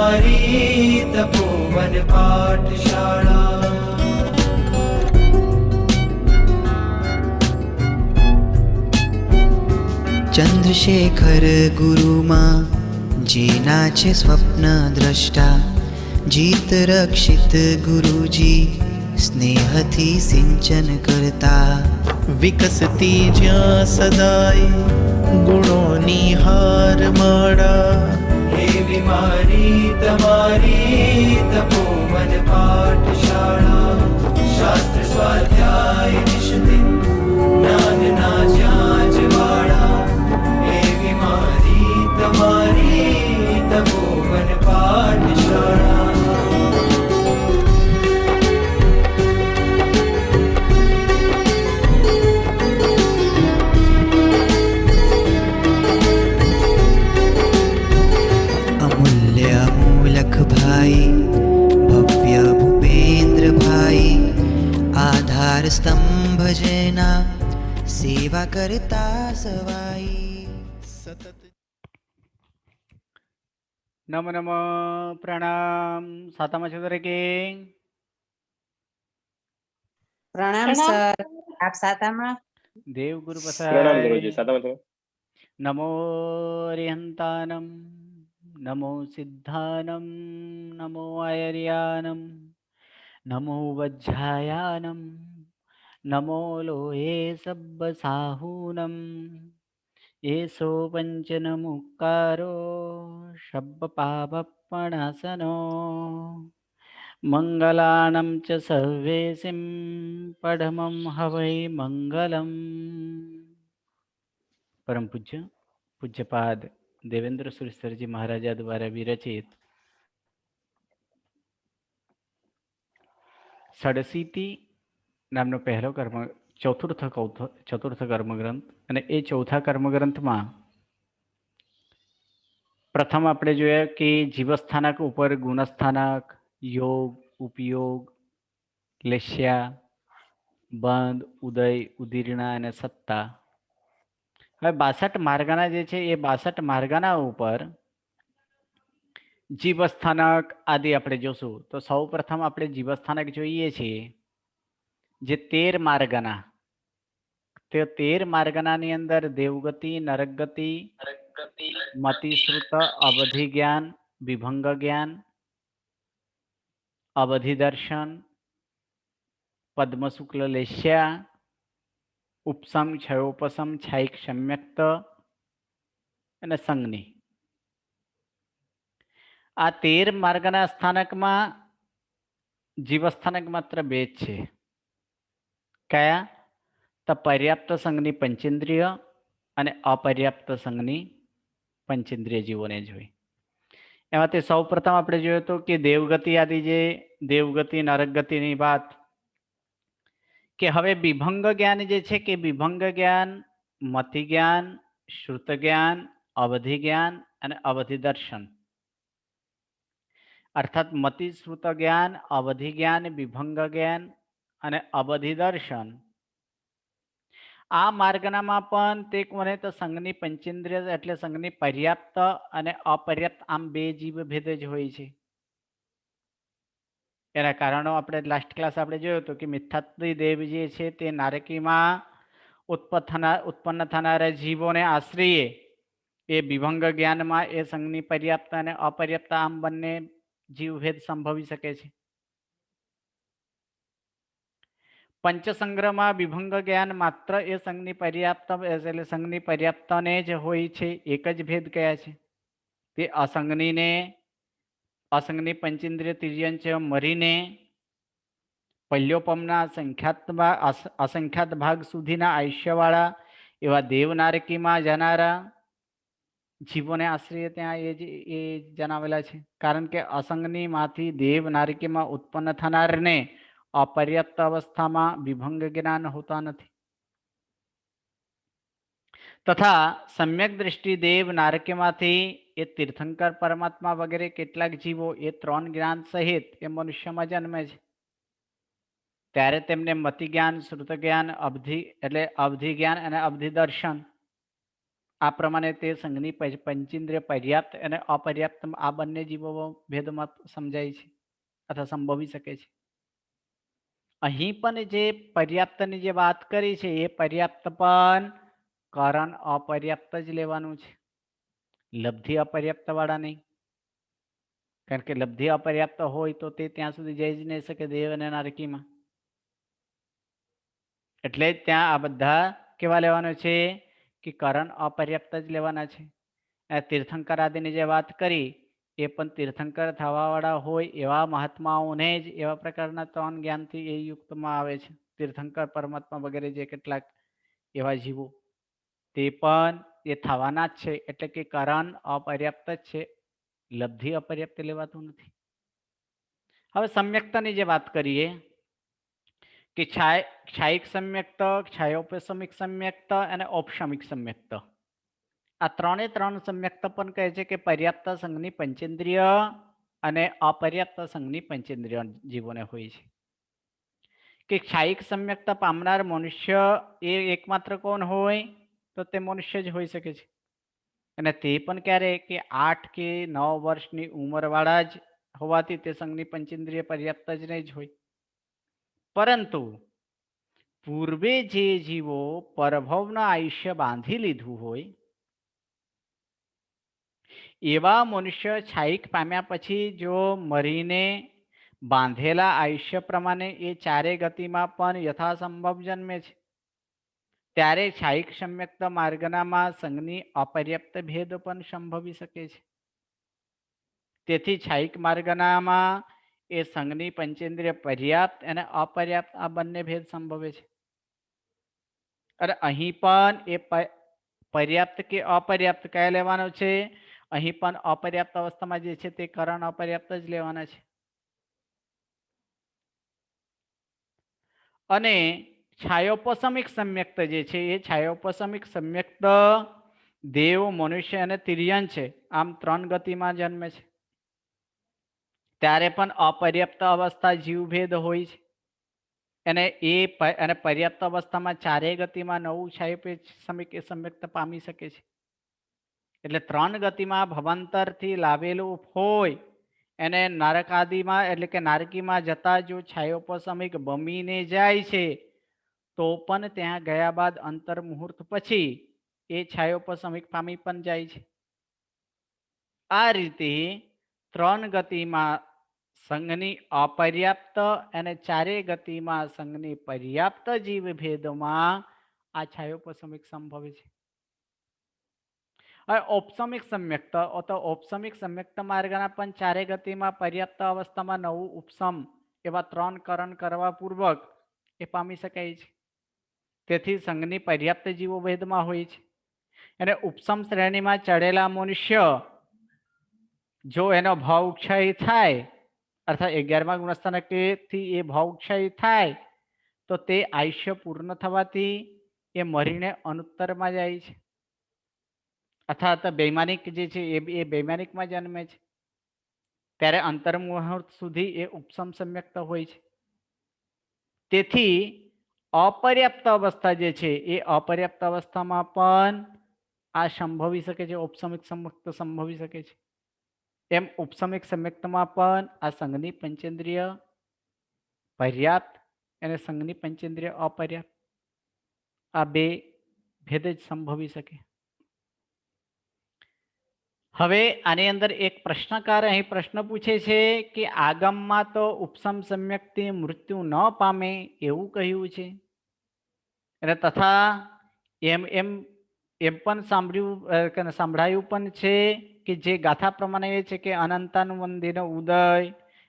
मारी तपोवन पाठशाला। चंद्रशेखर गुरुमा जेना छे स्वप्न द्रष्टा, जीत रक्षित गुरुजी स्नेहथी सिंचन करता। વિકસતી જ્યાં સદાય ગુણોની હાર માળા, એવી મારી તમારી તપોવન પાઠશાળા। શાસ્ત્ર સ્વાધ્યાય નિષ્ઠિન જ્ઞાનના જ્યાં જવાળા, એવી મારી તમારી તપોવન પાઠશાળા। अमूल्य अमूलक भाई, भव्य भूपेंद्र भाई, आधार स्तंभ जेना सेवा करता सवाई। સતત नमो नमो प्रणाम। सातामा છો દરેકે? प्रणाम सर, आप सातामा? देव गुरु प्रणाम पसाय। गुरुजी। सातामा છો? नमो रिहंतानम, नमो सिद्धानम, नमो आयर्यानम, नमो वज्रायानम, नमो लोहे सब्ब साहूनम, एसो पंचन मुक्कारो शब्द पापपणासनो, मंगलानं च सर्वेसिं पढमं हवै मंगलम। परम पूज्य पूज्यपाद देवेंद्र सुरेश्वरजी महाराजा द्वारा विरचित षडशीति નામનો પહેલો ચતુર્થ કર્મગ્રંથ, અને એ ચોથા કર્મગ્રંથમાં પ્રથમ આપણે જોયા કે જીવસ્થાનક ઉપર ગુણસ્થાનક, યોગ, ઉપયોગ, લેશ્યા, બંધ, ઉદય, ઉદીર્ણા અને સત્તા. હવે 62 માર્ગાના જે છે એ 62 માર્ગાના ઉપર જીવસ્થાનક આદિ આપણે જોશું. તો સૌ પ્રથમ આપણે જીવસ્થાનક જોઈએ છીએ જે 13 માર્ગના, તે 13 માર્ગનાની અંદર દેવગતિ, નરકગતિ, મતિશ્રુત, અવધિ જ્ઞાન, વિભંગ જ્ઞાન, અવધિ દર્શન, પદ્મ શુક્લ લેશ્યા, ઉપસમ, ક્ષયોપસમ, છાયિક સમ્યક્ત અને સંજ્ઞી. આ 13 માર્ગના સ્થાનકમાં જીવસ્થાનક માત્ર 2 જ છે. કયા? તો પર્યાપ્ત સંઘની પંચેન્દ્રિય અને અપર્યાપ્ત સંઘની પંચેન્દ્રિય જીવોને જોઈ. એમાંથી સૌ પ્રથમ આપણે જોયું હતું કે દેવગતિ આદિ, જે દેવગતિ, નરકગતિની વાત, કે હવે વિભંગ જ્ઞાન જે છે કે વિભંગ જ્ઞાન, મતિ જ્ઞાન, શ્રુત જ્ઞાન, અવધિ જ્ઞાન અને અવધિ દર્શન, અર્થાત મતિ શ્રુત જ્ઞાન, અવધિ જ્ઞાન, વિભંગ જ્ઞાન અને અવધિ દર્શન, આ માર્ગનામાં પણ તે કોને તો સંઘની પંચેન્દ્રિય એટલે સંઘની પર્યાપ્ત અને અપર્યાપ્ત આમ 2 જીવ ભેદ જ હોય છે. એના કારણો આપણે લાસ્ટ ક્લાસ આપણે જોયું હતું કે મિથ્યાત્વી દેવ જે છે તે નારકીમાં ઉત્પન્ન થનારા જીવોને આશ્રયે એ વિભંગ જ્ઞાનમાં એ સંઘની પર્યાપ્ત અને અપર્યાપ્ત આમ બંને જીવભેદ સંભવી શકે છે. પંચસંગ્રહમાં વિભંગ જ્ઞાન માત્ર એ સંઘની પર્યાપ્ત એટલે સંઘની પર્યાપ્તને જ હોય છે, એક જ ભેદ કયા છે તે અસંગની પંચેન્દ્રિય તિર્યંચ મરીને પલ્યોપમના અસંખ્યાત ભાગ સુધીના આયુષ્યવાળા એવા દેવ નારકીમાં જનારા જીવોને આશ્રય ત્યાં એ જણાવેલા છે. કારણ કે અસંગની માંથી દેવ નારકીમાં ઉત્પન્ન થનારને અપર્યાપ્ત અવસ્થામાં વિભંગ જ્ઞાન હોતા નથી. તથા સમ્યક દ્રષ્ટિ દેવ નારકીમાંથી એ તીર્થંકર, પરમાત્મા વગેરે કેટલાક જીવો એ 3 જ્ઞાન સહિત એ મનુષ્યમાં જન્મે છે. ત્યારે તેમને મતિ જ્ઞાન, શ્રુત જ્ઞાન, અવધિ જ્ઞાન અને અવધિ દર્શન આ પ્રમાણે તે સંઘની પંચેન્દ્રિય પર્યાપ્ત અને અપર્યાપ્ત આ બંને જીવો ભેદમાં સમજાય છે અથવા સંભવી શકે છે. અહીં પણ જે પર્યાપ્તની જે વાત કરી છે એ પર્યાપ્ત પણ કારણ અપર્યાપ્ત જ લેવાનું છે, લબ્ધિ અપર્યાપ્ત વાળા નહીં. કારણ કે લબ્ધિ અપર્યાપ્ત હોય તો તે ત્યાં સુધી જઈ જ નહીં શકે દેવ અને નારકીમાં. એટલે જ ત્યાં આ બધા કેવા લેવાનો છે કે કારણ અપર્યાપ્ત જ લેવાના છે. તીર્થંકર આદિની જે વાત કરી એ પણ તીર્થંકર થવાવાળા હોય એવા મહાત્માઓને જ એવા પ્રકારના 3 જ્ઞાનથી એ યુક્તમાં આવે છે. તીર્થંકર પરમાત્મા વગેરે જે કેટલાક એવા જીવો તે પણ એ થવાના જ છે. એટલે કે કારણ અપર્યાપ્ત જ છે, લબ્ધિ અપર્યાપ્ત લેવાતું નથી. હવે સમ્યક્તાની જે વાત કરીએ કે ક્ષાયિક સમ્યક્ત, ક્ષાયોપશમિક સમ્યક્ત અને ઔપશમિક સમ્યક્ત, આ 3 સમ્યક્ત પણ કહે છે કે પર્યાપ્ત સંઘની પંચેન્દ્રિય અને અપર્યાપ્ત સંઘની પંચેન્દ્રિય જીવોને હોય છે. કે ક્ષાયિક સમ્યક્ત પામનાર મનુષ્ય એ એકમાત્ર કોણ હોય તો તે મનુષ્ય જ હોઈ શકે છે. અને તે પણ ક્યારે કે 8 કે 9 વર્ષની ઉંમરવાળા જ હોવાથી તે સંઘની પંચેન્દ્રિય પર્યાપ્ત જ નહીં જ હોય. પરંતુ પૂર્વે જે જીવો પરભવના આયુષ્ય બાંધી લીધું હોય એવા મનુષ્ય ક્ષાયિક પામ્યા પછી જો મરીને બાંધેલા આયુષ્ય પ્રમાણે એ 4 ગતિમાં પણ યથાસંભવ જન્મે છે ત્યારે ક્ષાયિક સમ્યક્ત માર્ગનામાં સંઘની અપર્યાપ્ત ભેદ પણ સંભવી શકે છે. તેથી ક્ષાયિક માર્ગનામાં એ સંઘની પંચેન્દ્રિય પર્યાપ્ત અને અપર્યાપ્ત આ બંને ભેદ સંભવે છે. અને અહીં પણ એ પર્યાપ્ત કે અપર્યાપ્ત કયા લેવાનો છે? અહીં પણ અપર્યાપ્ત અવસ્થામાં જે છે તે કારણ અપર્યાપ્ત જ લેવાના છે. અને છાયોપશમિક સમ્યક્ત જે છે એ છાયોપશમિક સમ્યક્ત દેવ, મનુષ્ય અને તિર્યન છે, આમ 3 ગતિમાં જન્મે છે. ત્યારે પણ અપર્યાપ્ત અવસ્થા જીવભેદ હોય છે. અને અને પર્યાપ્ત અવસ્થામાં 4 ગતિમાં નવું છાયોપશમિક સમ્યક્ત પામી શકે છે. એટલે 3 ગતિમાં ભવાંતરથી લાવેલું હોય એને નરક આદિમાં એટલે કે નારકીમાં જતા જો છાયોપશમિક બમીને જાય છે તો પણ ત્યાં ગયા બાદ અંતર મુહૂર્ત પછી એ છાયોપશમિક પામી પણ જાય છે. આ રીતે 3 ગતિમાં સંઘની અપર્યાપ્ત અને 4 ગતિમાં સંઘની પર્યાપ્ત જીવ ભેદમાં આ છાયોપશમિક સંભવે છે. હવે ઔપશમિક સમ્યક્ત તો ઔપશમિક સમ્યક્ત માર્ગના પણ 4 ગતિમાં પર્યાપ્ત અવસ્થામાં નવું ઉપશમ એવા 3 કરણ કરવા પૂર્વક એ પામી શકાય છે. તેથી સંઘની પર્યાપ્ત જીવો ભેદમાં હોય છે. અને ઉપશમ શ્રેણીમાં ચડેલા મનુષ્ય જો એનો ભાવ ક્ષય થાય અર્થાત 11મા ગુણસ્થાનકથી એ ભાવ ક્ષય થાય તો તે આયુષ્ય પૂર્ણ થવાથી એ મરીને અનુત્તરમાં જાય છે. અર્થાત વૈમાનિક જે છે એ વૈમાનિકમાં જન્મે છે. ત્યારે અંતર્મુહૂર્ત સુધી એ ઉપશમ સમ્યક્ત હોય છે. તેથી અપર્યાપ્ત અવસ્થા જે છે એ અપર્યાપ્ત અવસ્થામાં પણ આ સંભવી શકે છે, ઔપશમિક સમ્યક્ત સંભવી શકે છે. એમ ઉપશમિક સમ્યક્તમાં પણ આ સંઘની પંચેન્દ્રિય પર્યાપ્ત અને સંઘની પંચેન્દ્રિય અપર્યાપ્ત આ 2 ભેદ જ સંભવી શકે. હવે આની અંદર એક પ્રશ્નકાર અહીં પ્રશ્ન પૂછે છે કે આગમમાં તો ઉપશમ સમ્યક્થી મૃત્યુ ન પામે એવું કહ્યું છે અને તથા એમ પણ સાંભળાયું પણ છે કે જે ગાથા પ્રમાણે એ છે કે અનંતાનુબંધીનો ઉદય,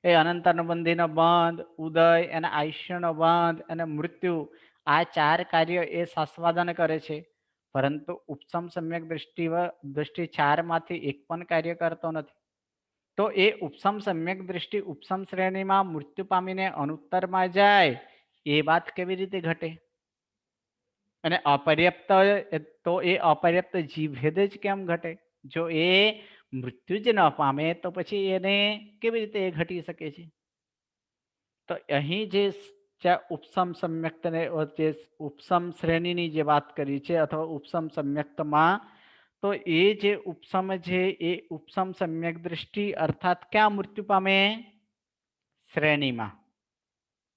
એ અનંતાનુબંધીનો બંધ, ઉદય અને આયુષ્યનો બંધ અને મૃત્યુ આ 4 કાર્ય એ સાસ્વાદન કરે છે. પરંતુ ઉપશમ સમ્યક દૃષ્ટિ 4 માંથી એક પણ કાર્ય કરતો નથી. તો એ ઉપશમ સમ્યક દૃષ્ટિ ઉપશમ શ્રેણીમાં મૃત્યુ પામીને અનુત્તરમાં જાય એ વાત કેવી રીતે ઘટે? અને અપર્યાપ્ત તો એ અપર્યાપ્ત જીવભેદ જ કેમ ઘટે? જો એ મૃત્યુ જ ન પામે તો પછી એને કેવી રીતે એ ઘટી શકે છે? તો અહીં જે ઉપશમ સમ્યક્તને જે ઉપશમ શ્રેણીની જે વાત કરી છે અથવા ઉપશમ સમ્યક્તમાં તો એ જે ઉપસમ છે એ ઉપસમ સમ્યક દ્રષ્ટિ અર્થાત ક્યાં મૃત્યુ પામે? શ્રેણીમાં.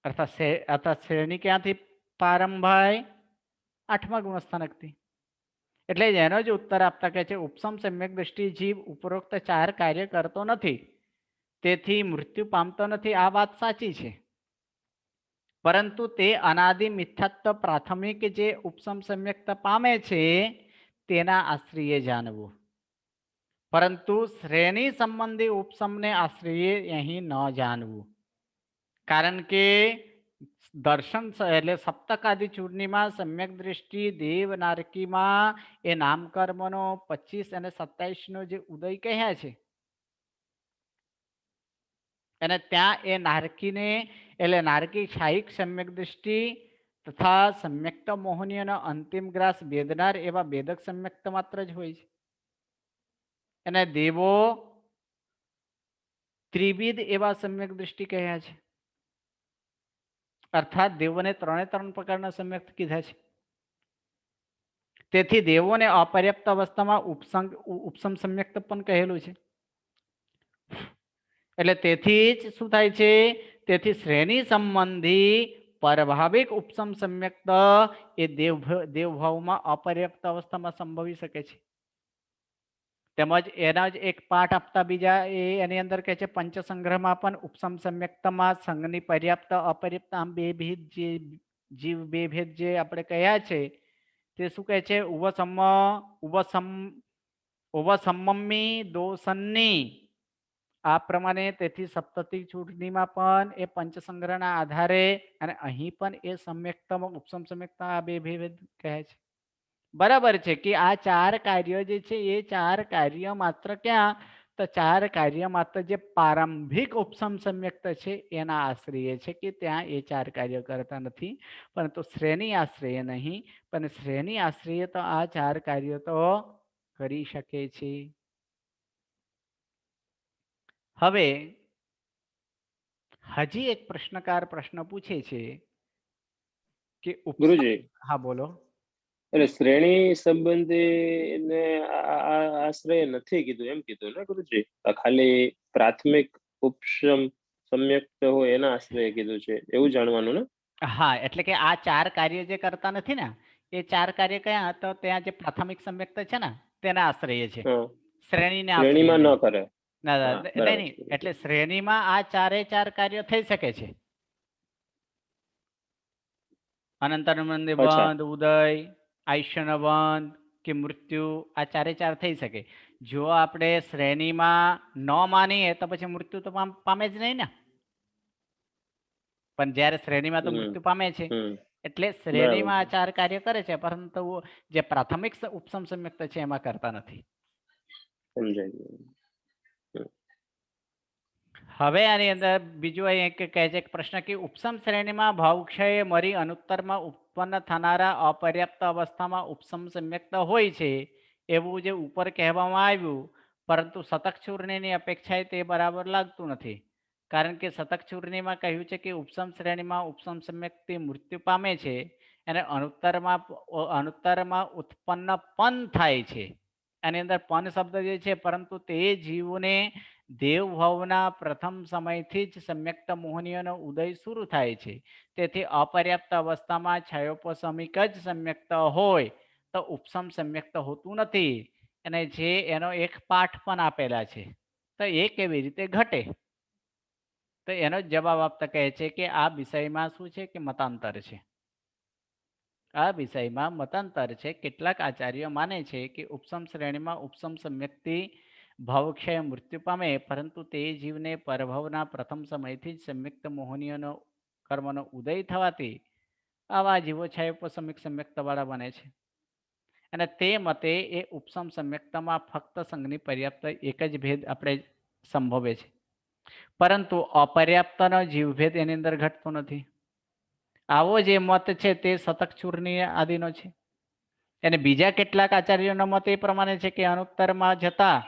અર્થાત શ્રેણી ક્યાંથી પ્રારંભ થાય? 8મા ગુણસ્થાનકથી. એટલે જ એનો જ ઉત્તર આપતા કહે છે ઉપસમ સમ્યક દ્રષ્ટિ જીવ ઉપરોક્ત 4 કાર્ય કરતો નથી, તેથી મૃત્યુ પામતો નથી. આ વાત સાચી છે, પરંતુ તે અનાદિ મિથ્યાત્વ પ્રાથમિક જે ઉપસમ સમ્યકતા પામે છે તેના આશ્રયે જાણવું, પરંતુ શ્રેણી સંબંધી ઉપસમને આશ્રયે અહીં ન જાણવું. કારણ કે દર્શન એટલે સપ્તકાદિ ચૂર્ણીમાં સમ્યક દ્રષ્ટિ દેવનારકીમાં એ નામકર્મનો 25 અને 27 નો જે ઉદય કહ્યા છે, અને ત્યાં એ નારકીને એટલે નારકી છાયિક સમ્યક દ્રષ્ટિ તથા સમ્યક્ત મોહનીયનો અંતિમ ગ્રાસ બેદનાર એવા બેદક સમ્યક્ત માત્ર જ હોય છે. અને દેવો ત્રિવિધ એવા સમ્યક દ્રષ્ટિ કહ્યા છે, અર્થાત દેવોને 3 પ્રકારના સમ્યક કીધા છે. તેથી દેવોને અપર્યાપ્ત અવસ્થામાં ઉપસમ સમ્યક્ત પણ કહેલું છે. એટલે તેથી જ શું થાય છે? તેથી શ્રેણી સંબંધી પરભાવિક ઉપસમ સમ્યક્ત એ દેવભાવમાં અપર્યાપ્ત અવસ્થામાં સંભવી શકે છે. તેમજ એના જ એક પાઠ આપતા બીજા એની અંદર કહે છે પંચસંગ્રહમાં પણ ઉપસમ સમ્યક્તમાં સંઘની પર્યાપ્ત અપર્યાપ્ત આમ બે ભેદ જે જીવ બે ભેદ જે આપણે કહ્યા છે તે શું કહે છે? ઉવસમ્મી દોષની. આ પ્રમાણે તેથી સપ્તતિ ચૂંટણીમાં પણ એ પંચસંગ્રહના આધારે અને અહીં પણ એ સમ્યક્તમાં ઉપસમ સમ્યક્તા આ બે ભેદ કહે છે. બરાબર છે કે આ 4 કાર્ય જે છે એ 4 કાર્ય માત્ર ક્યાં? તો 4 કાર્ય માત્ર જે પ્રારંભિક ઉપસમ સમ્યક્ત છે એના આશ્રય છે, કે ત્યાં એ 4 કાર્ય કરતા નથી, પરંતુ શ્રેણી આશ્રય નહીં, પણ શ્રેણી આશ્રય તો આ 4 કાર્ય તો કરી શકે છે. હવે હજી એક પ્રશ્નકાર પ્રશ્ન પૂછે છે કે ગુરુજી, હા બોલો. એટલે શ્રેણી સંબંધી આશ્રય નથી કીધું એમ કીધું ને ગુરુજી? આ ખાલી પ્રાથમિક ઉપસમ સમ્યક્ત હોય એના આશ્રય કીધું છે એવું જાણવાનું ને? હા, એટલે કે આ 4 કાર્ય જે કરતા નથી ને એ 4 કાર્ય કયા? તો ત્યાં જે પ્રાથમિક સમ્યક્ત છે ને તેના આશ્રય છે, શ્રેણીને શ્રેણીમાં ન કરે. નહીં. એટલે શ્રેણીમાં આ 4 કાર્ય થઈ શકે છે. અનંતરમંદ બંધ, ઉદય, આયુષ્યનો બંધ કે મૃત્યુ, આ 4 થઈ શકે. જો આપણે શ્રેણીમાં ન માનીએ તો પછી મૃત્યુ તો પામે જ નહીં ને. પણ જ્યારે શ્રેણીમાં તો મૃત્યુ પામે છે, એટલે શ્રેણીમાં આ 4 કાર્ય કરે છે, પરંતુ જે પ્રાથમિક ઉપસમ સમ્યક્ત છે એમાં કરતા નથી. હવે આની અંદર બીજો એક કહે છે પ્રશ્ન કે ઉપસમ શ્રેણીમાં ભાવક્ષય મરી અનુત્તરમાં ઉત્પન્ન થનારા અપર્યાપ્ત અવસ્થામાં ઉપસમ સમ્યક્ત હોય છે એવું જે ઉપર કહેવામાં આવ્યું, પરંતુ શતક ચૂર્ણીની અપેક્ષાએ તે બરાબર લાગતું નથી. કારણ કે શતક ચૂર્ણીમાં કહ્યું છે કે ઉપસમ શ્રેણીમાં ઉપસમ સમ્યક્તિ મૃત્યુ પામે છે અને અનુત્તરમાં ઉત્પન્ન પણ થાય છે. આની અંદર પણ શબ્દ જે છે, પરંતુ તે જીવને દેવભાવના પ્રથમ સમયથી જ સમ્યક્ત મોહનીયનો ઉદય શરૂ થાય છે. તેથી અપર્યાપ્ત અવસ્થામાં છયોપસમિક જ સમ્યક્ત હોય તો ઉપસમ સમ્યક્ત હોતું નથી. અને જે એનો એક પાઠ પણ આપેલા છે, તો એ કેવી રીતે ઘટે? તો એનો જવાબ આપતા કહે છે કે આ વિષયમાં શું છે કે મતાંતર છે. આ વિષયમાં મતાંતર છે. કેટલાક આચાર્યો માને છે કે ઉપસમ શ્રેણીમાં ઉપસમ સમ્યક્તિ ભાવક્ષય મૃત્યુ પામે, પરંતુ તે જીવને પરભવના પ્રથમ સમયથી જ સમ્યક્ત મોહનીયનો કર્મનો ઉદય થવાથી આવા જીવો છાયોપસમિક સમ્યક્તવાળા બને છે. અને તે મતે એ ઉપસમ સમ્યક્તમાં ફક્ત સંઘની પર્યાપ્ત એક જ ભેદ આપણે સંભવે છે, પરંતુ અપર્યાપ્તનો જીવભેદ એની અંદર ઘટતો નથી. આવો જે મત છે તે શતક ચૂર્ણી આદિનો છે. અને બીજા કેટલાક આચાર્યોનો મત એ પ્રમાણે છે કે અનુત્તરમાં જતા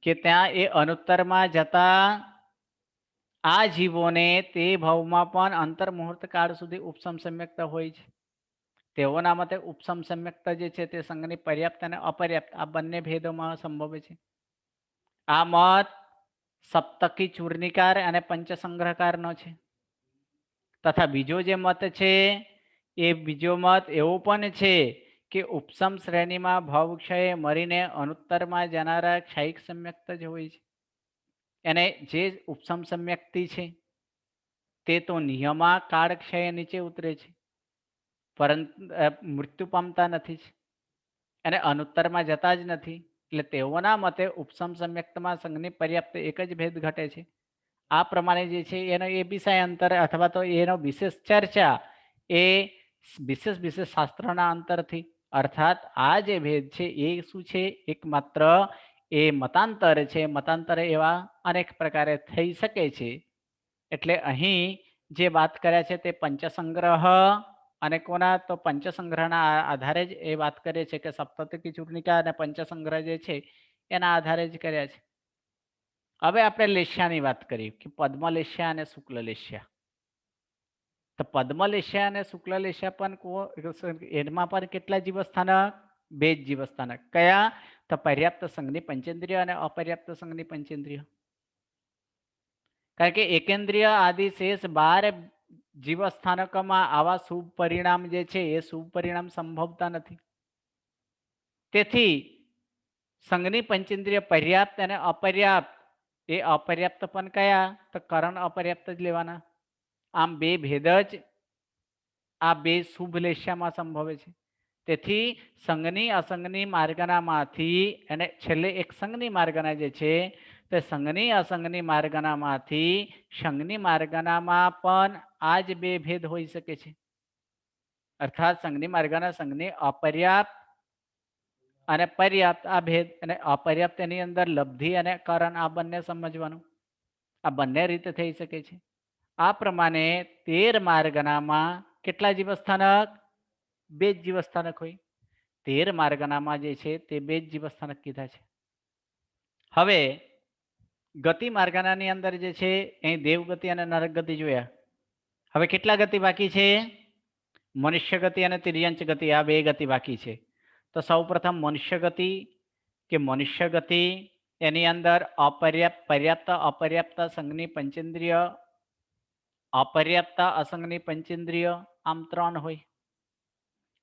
કે ત્યાં એ અનુત્તરમાં જતા આ જીવોને તે ભાવમાં પણ અંતર મુહૂર્ત કાળ સુધી ઉપસમ સમ્યક્ત હોય છે. તેઓના મતે ઉપસમ સમ્યક્તા જે છે તે સંઘની પર્યાપ્ત અને અપર્યાપ્ત આ બંને ભેદોમાં સંભવે છે. આ મત સપ્તકી ચૂર્ણિકાર અને પંચસંગ્રહકારનો છે. તથા બીજો જે મત છે એ બીજો મત એવો પણ છે કે ઉપસમ શ્રેણીમાં ભાવક્ષયે મરીને અનુત્તરમાં જનારા ક્ષયિક સમ્યક્ત જ હોય છે. એને જે ઉપસમ સમ્યક્તિ છે તે તો નિયમા કાળક્ષય નીચે ઉતરે છે, પરંતુ મૃત્યુ પામતા નથી જ અને અનુત્તરમાં જતા જ નથી. એટલે તેઓના મતે ઉપસમ સમ્યક્તમાં સંઘની પર્યાપ્ત એક જ ભેદ ઘટે છે. આ પ્રમાણે જે છે એનો એ વિષય અંતર અથવા તો એનો વિશેષ ચર્ચા એ વિશેષ શાસ્ત્રના અંતરથી, અર્થાત આ જે ભેદ છે એ શું છે, એકમાત્ર એ મતાંતર છે. મતાંતર એવા અનેક પ્રકારે થઈ શકે છે. એટલે અહીં જે વાત કર્યા છે તે પંચસંગ્રહ અને કોના તો પંચસંગ્રહના આધારે જ એ વાત કરે છે કે સપ્તકી ચૂર્ણિકા અને પંચસંગ્રહ જે છે એના આધારે જ કર્યા છે. હવે આપણે લેશ્યાની વાત કરી કે પદ્મલેશ્યા અને શુક્લલેશ્યા. તો પદ્મલેશ્યા અને શુક્લલેશ્યા પણ એમાં પણ કેટલા જીવસ્થાનક? 2 જીવસ્થાનક. કયા? તો પર્યાપ્ત સંઘની પંચેન્દ્રિય અને અપર્યાપ્ત સંઘની પંચેન્દ્રિય. કારણ કે એકેન્દ્રિય આદિ શેષ 12 જીવસ્થાનકોમાં આવા શુભ પરિણામ જે છે એ શુભ પરિણામ સંભવતા નથી. તેથી સંઘની પંચેન્દ્રિય પર્યાપ્ત અને અપર્યાપ્ત, એ અપર્યાપ્ત પણ કયા? તો કરણ અપર્યાપ્ત જ લેવાના. આમ 2 ભેદ જ આ 2 શુભ લેશ્યામાં સંભવે છે. તેથી સંઘની અસંઘની માર્ગનામાંથી અને છેલ્લે એક સંઘની માર્ગના જે છે તે સંઘની અસંઘની માર્ગનામાંથી સંઘની માર્ગનામાં પણ આ જ 2 ભેદ હોઈ શકે છે. અર્થાત સંઘની માર્ગના સંઘની અપર્યાપ્ત અને પર્યાપ્ત આ ભેદ, અને અપર્યાપ્ત એની અંદર લબ્ધિ અને કરણ આ બંને સમજવાનું. આ બંને રીતે થઈ શકે છે. આ પ્રમાણે 13 માર્ગનામાં કેટલા જીવસ્થાનક? 2 જ જીવસ્થાનક હોય. 13 માર્ગનામાં જે છે તે 2 જ જીવસ્થાનક કીધા છે. હવે ગતિ માર્ગનાની અંદર જે છે અહીં દેવગતિ અને નરક ગતિ જોયા. હવે કેટલા ગતિ બાકી છે? મનુષ્ય ગતિ અને તિર્યંચ ગતિ, આ 2 ગતિ બાકી છે. તો સૌપ્રથમ મનુષ્ય ગતિ કે મનુષ્ય ગતિ એની અંદર પર્યાપ્ત અપર્યાપ્ત સંઘની પંચેન્દ્રિય, અપર્યાપ્ત અસંઘની પંચેન્દ્રિય, આમ 3 હોય.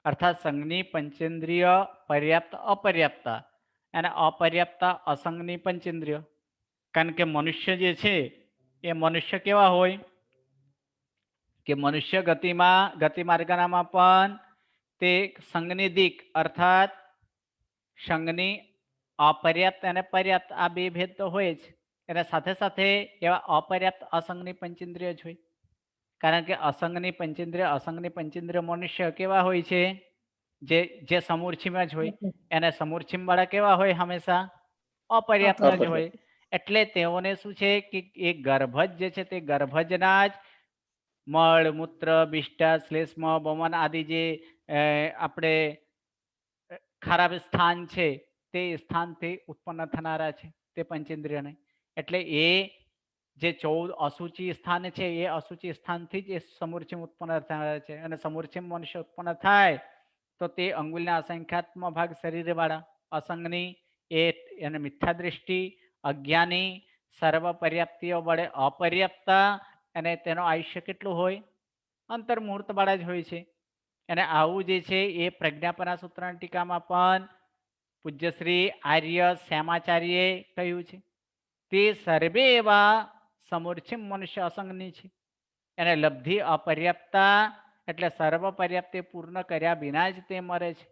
અર્થાત સંઘની પંચેન્દ્રિય પર્યાપ્ત અપર્યાપ્ત અને અપર્યાપ્ત અસંઘની પંચેન્દ્રિય. કારણ કે મનુષ્ય જે છે એ મનુષ્ય કેવા હોય કે મનુષ્ય ગતિ માર્ગનામાં પણ તે સંઘની દિક અર્થાત સંઘની અપર્યાપ્ત અને પર્યાપ્ત આ 2 ભેદ તો હોય જ, એના સાથે સાથે એવા અપર્યાપ્ત અસંઘની પંચેન્દ્રિય જ હોય. કારણ કે અસંઘની પંચેન્દ્રિય મનુષ્ય કેવા હોય છે? જે સમૂર્છિમાં જ હોય. એને સમૂર્છિમ વાળા કેવા હોય? હંમેશા અપર્યાપ્ત જ હોય. એટલે તેઓને શું છે કે એ ગર્ભજ જે છે તે ગર્ભજના જ મળ મૂત્ર બિષ્ટા શ્લેષ્મ બમન આદિ જે આપણે ખરાબ સ્થાન છે તે સ્થાનથી ઉત્પન્ન થનારા છે તે પંચેન્દ્રિયને. એટલે એ જે 14 અસુચિ સ્થાન છે એ અસુચિ સ્થાનથી જ એ સમૂર્છિમ ઉત્પન્ન થાય છે. અને સમૂર્છિમ મનુષ્ય ઉત્પન્ન થાય તો તે અંગુલના અસંખ્યાત્મ ભાગ શરીર વાળા અસંગની એને મિથ્યા દૃષ્ટિ, અજ્ઞાની, સર્વ પર્યાપ્તિઓ વડે અપર્યાપ્તા, અને તેનો આયુષ્ય કેટલું હોય? અંતર્મુહૂર્ત વાળા જ હોય છે. અને આવું જે છે એ પ્રજ્ઞાપના સૂત્રની ટીકામાં પણ પૂજ્ય શ્રી આર્ય શ્યામાચાર્યે કહ્યું છે. તે સર્વે એવા સમૂર્છિમ મનુષ્ય અસંગની છે. એને લબ્ધિ અપર્યાપ્તા એટલે સર્વ પર્યાપ્તે પૂર્ણ કર્યા વિના જ તે મરે છે.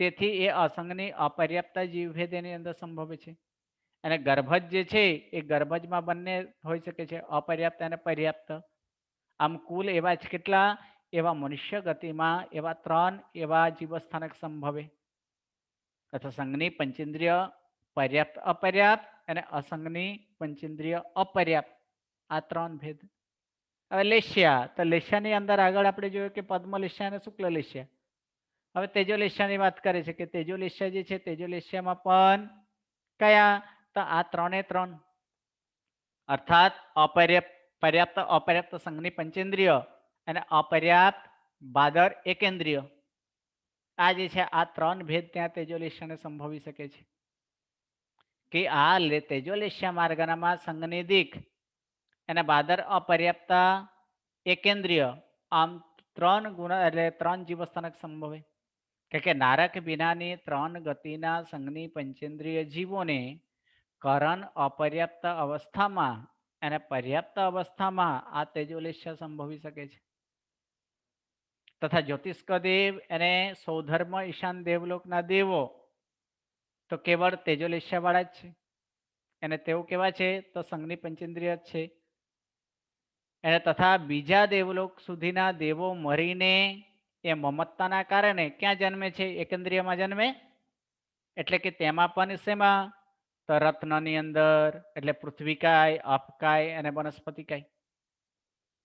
તેથી એ અસંગની અપર્યાપ્તા જીવભેદ એની અંદર સંભવે છે. અને ગર્ભજ જે છે એ ગર્ભજમાં બંને હોઈ શકે છે, અપર્યાપ્ત અને પર્યાપ્ત. આમ કુલ એવા જ કેટલા? એવા મનુષ્ય ગતિમાં એવા 3 એવા જીવસ્થાનક સંભવે. અથવા સંઘની પંચેન્દ્રિય પર્યાપ્ત અપર્યાપ્ત અને અસંઘની પંચેન્દ્રિય અપર્યાપ્ત, આ 3 ભેદ. હવે લેશ્યા, તો લેશ્યાની અંદર આગળ આપણે જોયું કે પદ્મલેશ્યા અને શુક્લલેશ્યા. હવે તેજોલેશ્યાની વાત કરે છે કે તેજોલેશ્યા જે છે તેજોલેશ્યામાં પણ કયા? તો આ 3 અર્થાત પર્યાપ્ત અપર્યાપ્ત સંઘની પંચેન્દ્રિય અને અપર્યાપ્ત બાદર એકેન્દ્રિય. આ જે છે આ ત્રણ ભેદ ત્યાં તેજોલેશ્યને સંભવી શકે છે કે આ તેજોલેશ્ય માર્ગનામાં સંઘની દીક અને બાદર અપર્યાપ્તા એકેન્દ્રિય આમ ત્રણ ગુણ એટલે ત્રણ જીવસ્થાનક સંભવે કે નારક વિનાની ત્રણ ગતિના સંઘની પંચેન્દ્રિય જીવોને કરણ અપર્યાપ્ત અવસ્થામાં અને પર્યાપ્ત અવસ્થામાં આ તેજોલેશ્ય સંભવી શકે છે તથા જ્યોતિષ્ક દેવ અને સૌધર્મ ઈશાન દેવલોકના દેવો તો કેવળ તેજોલેશ્ય વાળા જ છે અને તેઓ કેવા છે તો સંઘની પંચેન્દ્રિય જ છે અને તથા બીજા દેવલોક સુધીના દેવો મરીને એ મમત્તાના કારણે ક્યાં જન્મે છે એકેન્દ્રિયમાં જન્મે એટલે કે તેમાં પણ શેમાં તો રત્નની અંદર એટલે પૃથ્વીકાય અપકાય અને વનસ્પતિકાય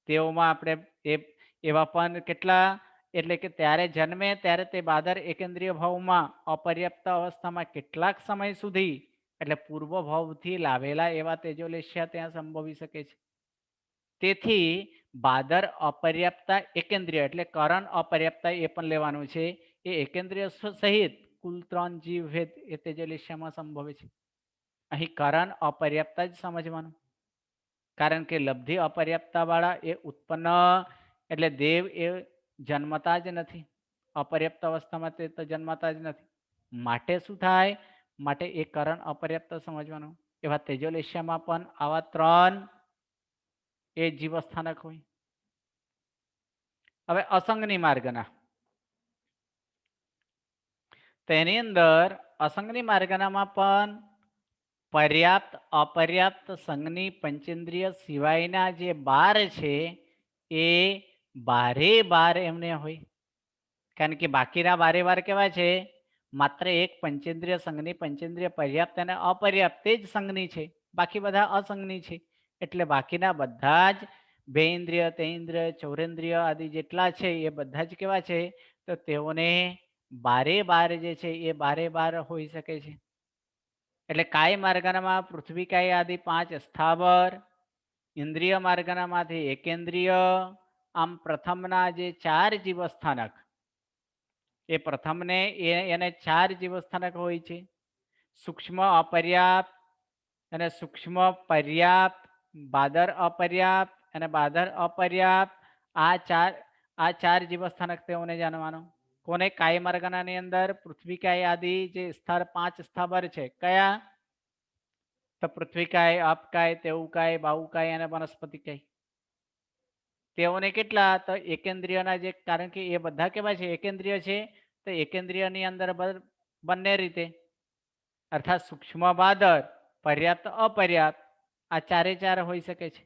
તેઓમાં આપણે એવા પણ કેટલા એટલે કે ત્યારે જન્મે ત્યારે તે બાદર એકેન્દ્રિય ભાવમાં અપર્યાપ્ત અવસ્થામાં કેટલાક સમય સુધી એટલે પૂર્વ ભાવથી લાવેલા એવા તેજોલેશ્ય ત્યાં સંભવી શકે છે તેથી બાદર અપર્યાપ્તા એકેન્દ્રિય એટલે કરણ અપર્યાપ્તા એ પણ લેવાનું છે એ એકેન્દ્રિય સહિત કુલ ત્રણ જીવ ભેદ એ તેજોલેશ્યમાં સંભવે છે અહીં કરણ અપર્યાપ્તા જ સમજવાનું કારણ કે લબ્ધિ અપર્યાપ્તા વાળા એ ઉત્પન્ન એટલે દેવ એ જન્મતા જ નથી અપર્યાપ્ત અવસ્થામાં તે તો જન્મતા જ નથી માટે શું થાય માટે એ કરણ અપર્યાપ્ત સમજવાનું એવા તેજોલેશ્યમાં પણ આવા ત્રણ એ જીવસ્થાનક હોય હવે અસંગની માર્ગના તેની અંદર અસંગની માર્ગનામાં પણ પર્યાપ્ત અપર્યાપ્ત સંઘની પંચેન્દ્રિય સિવાયના જે 12 છે એ 12 એમને હોય કારણ કે બાકીના 12 કેવા છે માત્ર એક પંચેન્દ્રિય સંઘની પંચેન્દ્રિય પર્યાપ્ત અને અપર્યાપ્ત જ સંઘની છે બાકી બધા અસંગની છે એટલે બાકીના બધા જ બેઇન્દ્રિય તેઇન્દ્રિય ચૌરેન્દ્રિય આદિ જેટલા છે એ બધા જ કેવા છે તો તેઓને 12 જે છે એ 12 હોઈ શકે છે એટલે કાય માર્ગનામાં પૃથ્વી કાય આદિ 5 સ્થાવર ઇન્દ્રિય માર્ગનામાંથી એકેન્દ્રિય આમ પ્રથમના જે 4 જીવસ્થાનક એ પ્રથમને એને 4 જીવસ્થાનક હોય છે સૂક્ષ્મ અપર્યાપ્ત અને સૂક્ષ્મ પર્યાપ્ત બાદર અપર્યાપ્ત અને બાદર અપર્યાપ્ત આ ચાર જીવસ્થાનક તેઓને જાણવાનો કોને કાય માર્ગનાની અંદર પૃથ્વીકાય આદિ જે 5 સ્થાવર છે કયા તો પૃથ્વીકાય અપકાય તેઉકાય બાઉકાય અને વનસ્પતિકાય તેઓને કેટલા તો એકેન્દ્રિયના જે કારણ કે એ બધા કેવા છે એકેન્દ્રિય છે તો એકેન્દ્રિયની અંદર બંને રીતે અર્થાત સૂક્ષ્મ બાદર પર્યાપ્ત અપર્યાપ્ત આ ચારે ચાર હોઈ શકે છે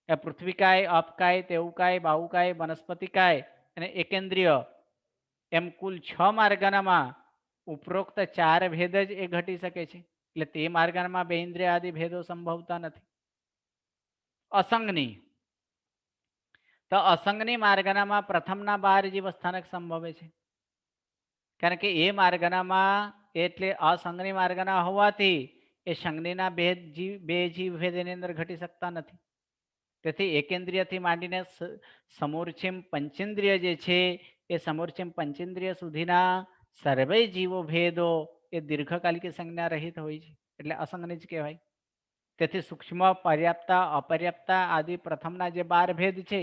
એ પૃથ્વીકાય અપકાય તેઉકાય બાઉકાય વનસ્પતિકાય અને એકેન્દ્રિય એમ કુલ 6 માર્ગનામાં ઉપરોક્ત 4 ભેદ જ એ ઘટી શકે છે એટલે તે માર્ગનામાં બેઇન્દ્રિય આદિ ભેદો સંભવતા નથી અસંગની તો અસંગની માર્ગનામાં પ્રથમના 12 જીવસ્થાનક સંભવે છે કારણ કે એ માર્ગનામાં એટલે અસંગની માર્ગના હોવાથી એ સંજ્ઞીના બે જીવ ભેદ એની અંદર ઘટી શકતા નથી તેથી એકેન્દ્રિયથી માંડીને સમૂર્છિમ પંચેન્દ્રિય જે છે એ સમૂર્છિમ પંચેન્દ્રિય સુધીના સર્વે જીવો ભેદો એ દીર્ઘકાલિક સંજ્ઞા રહિત હોય છે એટલે અસંગની જ કહેવાય તેથી સૂક્ષ્મ પર્યાપ્તા અપર્યાપ્તા આદિ પ્રથમના જે 12 ભેદ છે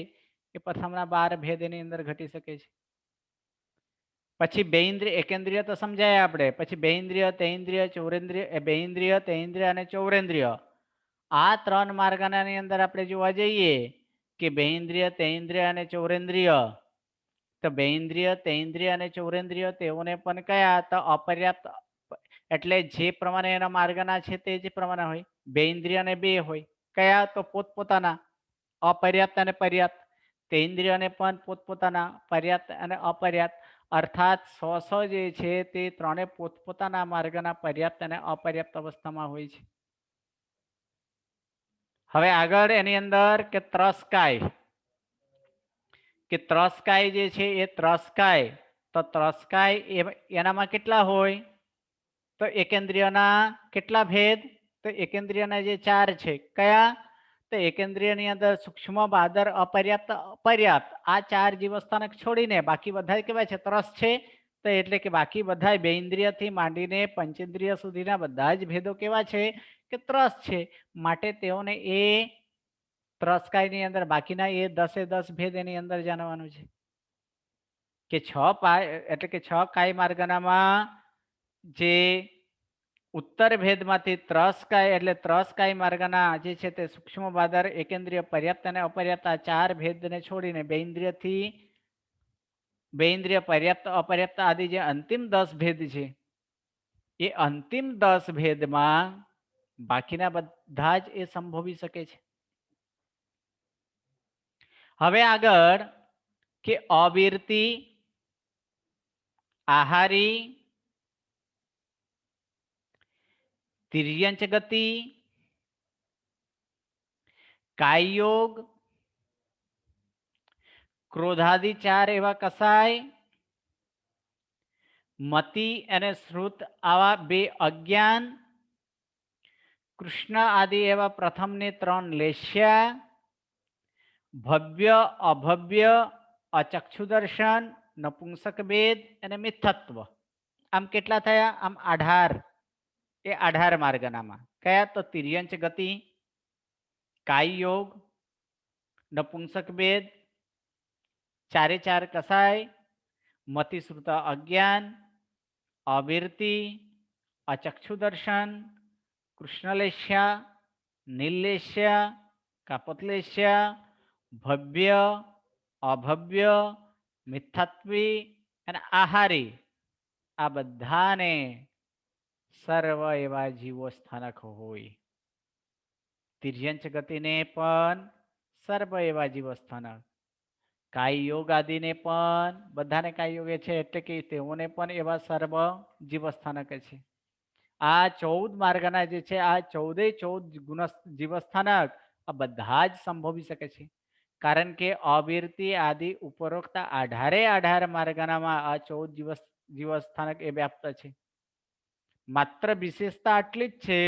એ પ્રથમના 12 ભેદ એની અંદર ઘટી શકે છે પછી બેઇન્દ્રિય એકેન્દ્રિય તો સમજાય આપણે પછી બેઇન્દ્રિય તેઇન્દ્રિય ચૌરેન્દ્રિય બેઇન્દ્રિય તેઇન્દ્રિય અને ચૌરેન્દ્રિય આ ત્રણ માર્ગનાની અંદર આપણે જોવા જઈએ કે બેઇન્દ્રિય તેઇન્દ્રિય અને ચૌરેન્દ્રિય તો બેઇન્દ્રિય તેઇન્દ્રિય અને ચૌરેન્દ્રિય તેઓને પણ કયા તો અપર્યાપ્ત એટલે જે પ્રમાણે એના માર્ગના છે તે જ પ્રમાણે હોય બેઇન્દ્રિયને 2 હોય કયા તો પોતપોતાના અપર્યાપ્ત અને પર્યાપ્ત તેઇન્દ્રિયને પણ પોતપોતાના પર્યાપ્ત અને અપર્યાપ્ત અર્થાત 100 જે છે તે ત્રણે પોતપોતાના માર્ગના પર્યાપ્ત અને અપર્યાપ્ત અવસ્થામાં હોય છે હવે આગળ એની અંદર કે ત્રસ્કાય જે છે એ ત્રસ્કાય તો ત્રસ્કાય એનામાં કેટલા હોય તો એકેન્દ્રિયના કેટલા ભેદ તો એકેન્દ્રિયના જે 4 છે કયા તો એકેન્દ્રિયની અંદર સૂક્ષ્મ બાદર અપર્યાપ્ત અપર્યાપ્ત આ 4 જીવસ્થાનક છોડીને બાકી બધા કેવા છે ત્રસ છે તો એટલે કે બાકી બધા બેઇન્દ્રિયથી માંડીને પંચેન્દ્રિય સુધીના બધા જ ભેદો કેવા છે કે ત્રસ છે. માટે તેઓને એ ત્રસકાયની અંદર બાકીના એ 10 ભેદ એની અંદર જાણવાનું છે કે 6 પાય એટલે કે 6 કાય માર્ગનામાં જે ઉત્તર ભેદમાંથી ત્રસકાય એટલે ત્રસકાય માર્ગના જે છે તે સૂક્ષ્મ બાદર, એકેન્દ્રિય, પર્યાપ્ત અને અપર્યાપ્ત આ 4 ભેદને છોડીને બેઇન્દ્રિય, પર્યાપ્ત, અપર્યાપ્ત આદિ જે અંતિમ 10 ભેદ છે એ અંતિમ 10 ભેદમાં બાકીના બધા જ એ સંભોવી શકે છે. હવે આગળ કે અવિરતિ, આહારી, તિર્યંચ ગતિ, કાયયોગ, ક્રોધાદિ 4 એવા કસાય, મતિ અને શ્રુત આવા 2 અજ્ઞાન, કૃષ્ણ આદિ એવા પ્રથમને 3 લેશ્યા, ભવ્ય, અભવ્ય, અચક્ષુદર્શન, નપુંસક ભેદ અને મિથ્યત્વ. આમ કેટલા થયા? આમ 18. એ 18 માર્ગનામાં કયા? તો તિર્યંચ ગતિ, કાયયોગ, નપુંસક ભેદ, 4 કસાય, મતિશ્રુત અજ્ઞાન, અવિરતિ, અચક્ષુદર્શન, કૃષ્ણલેશ્યા, નીલલેશ્યા, કાપતલેશ્યા, ભવ્ય, અભવ્ય, મિથ્યાત્વી અને આહારી આ બધાને સર્વ એવા જીવો સ્થાનક હોય. તિર્યંચ ગતિને પણ સર્વ એવા જીવો સ્થાનક, કાયયોગ આદિને પણ બધાને કાયયોગ છે એટલે કે તેઓને પણ એવા સર્વ જીવ સ્થાનક છે. આ 14 માર્ગના જે છે આ 14 ગુણ જીવસ્થાનક આ બધા જ સંભોવી શકે છે. કારણ કે અવિરતિ આદિ ઉપરોક્ત 18 માર્ગનામાં આ 14 જીવસ્થાનક એ વ્યાપ્ત છે. માત્ર વિશેષતા આટલી જ છે